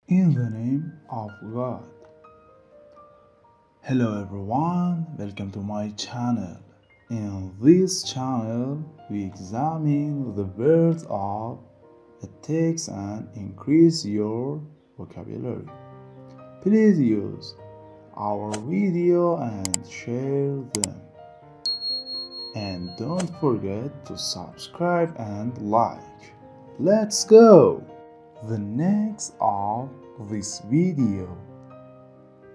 In the name of God. Hello everyone, welcome to my channel. In this channel, we examine the words of a text and increase your vocabulary. Please use our video and share them. And don't forget to subscribe and like. Let's go! The next of this video.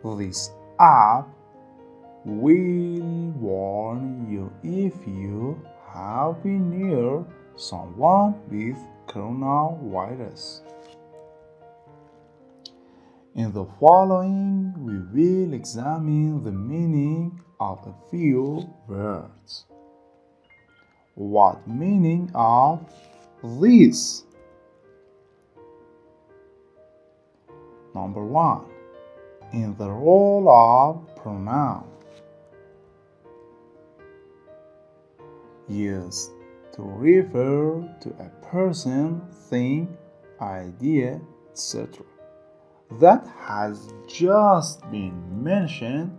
This app will warn you if you have been near someone with coronavirus. In the following, we will examine the meaning of a few words. What meaning of this? Number 1. In the role of pronoun. Used to refer to a person, thing, idea, etc. that has just been mentioned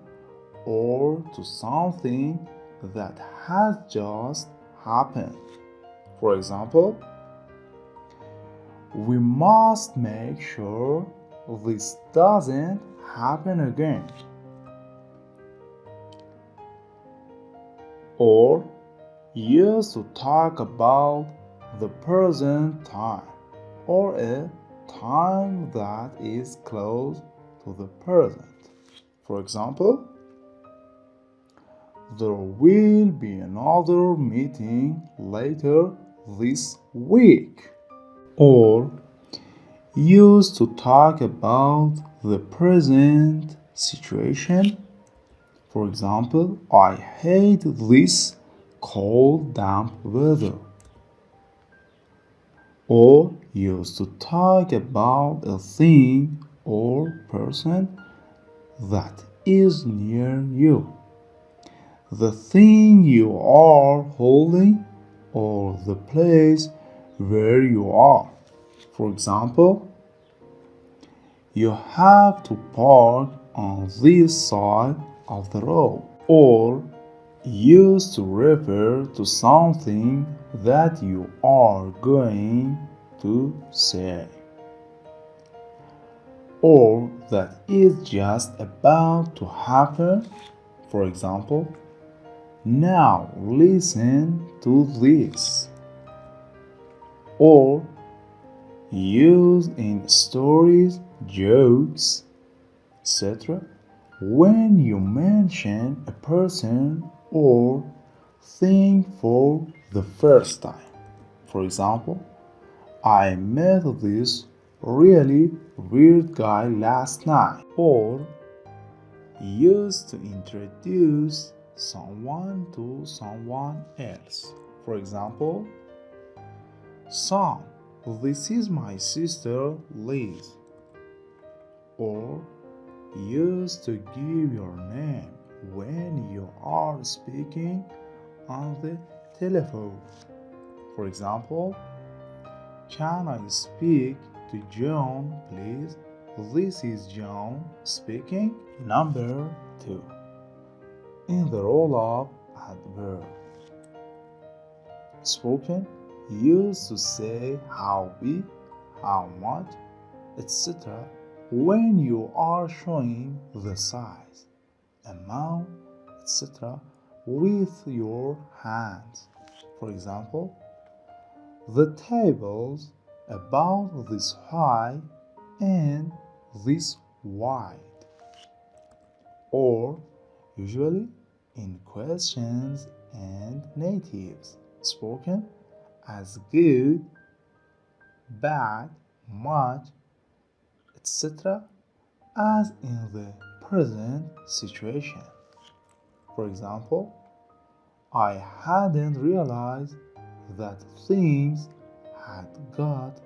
or to something that has just happened. For example, we must make sure this doesn't happen again. Or used to talk about the present time or a time that is close to the present. For example, there will be another meeting later this week. Or used to talk about the present situation. For example, I hate this cold, damp weather. Or used to talk about a thing or person that is near you. The thing you are holding or the place where you are. For example, you have to park on this side of the road. Or used to refer to something that you are going to say, or that is just about to happen. For example, now listen to this. Or used in stories, jokes, etc. when you mention a person or thing for the first time. For example, I met this really weird guy last night. Or used to introduce someone to someone else. For example, son, this is my sister Liz. Or used to give your name when you are speaking on the telephone. For example, can I speak to John, please? This is John speaking. Number 2. In the role of adverb. Spoken, used to say how big, how much, etc. when you are showing the size, amount, etc. with your hands. For example, the tables about this high and this wide. Or usually in questions and natives, spoken as good, bad, much, etc. as in the present situation. For example, I hadn't realized that things had got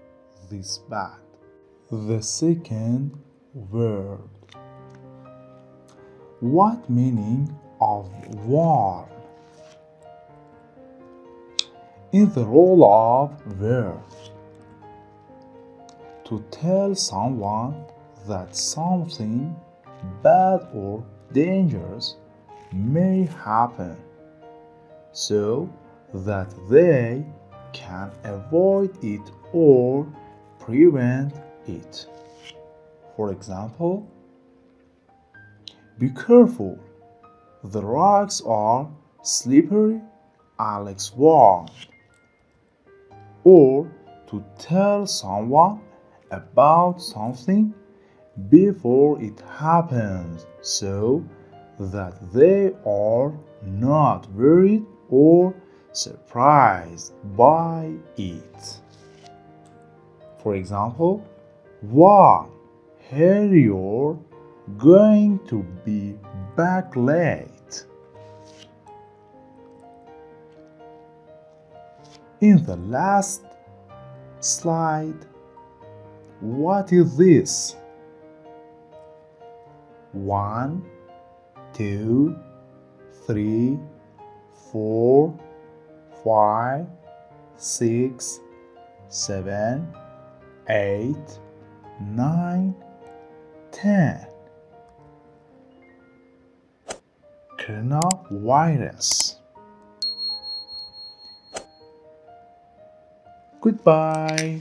this bad. The second word. What meaning of warn? In the role of verb. To tell someone that something bad or dangerous may happen so that they can avoid it or prevent it. For example, be careful, the rocks are slippery, Alex warned. Or to tell someone about something before it happens so that they are not worried or surprised by it. For example, 1. Here you're going to be back late. In the last slide, what is this? 1, 2, 3, 4, 5, 6, 7, 8, 9, 10. Coronavirus. Goodbye.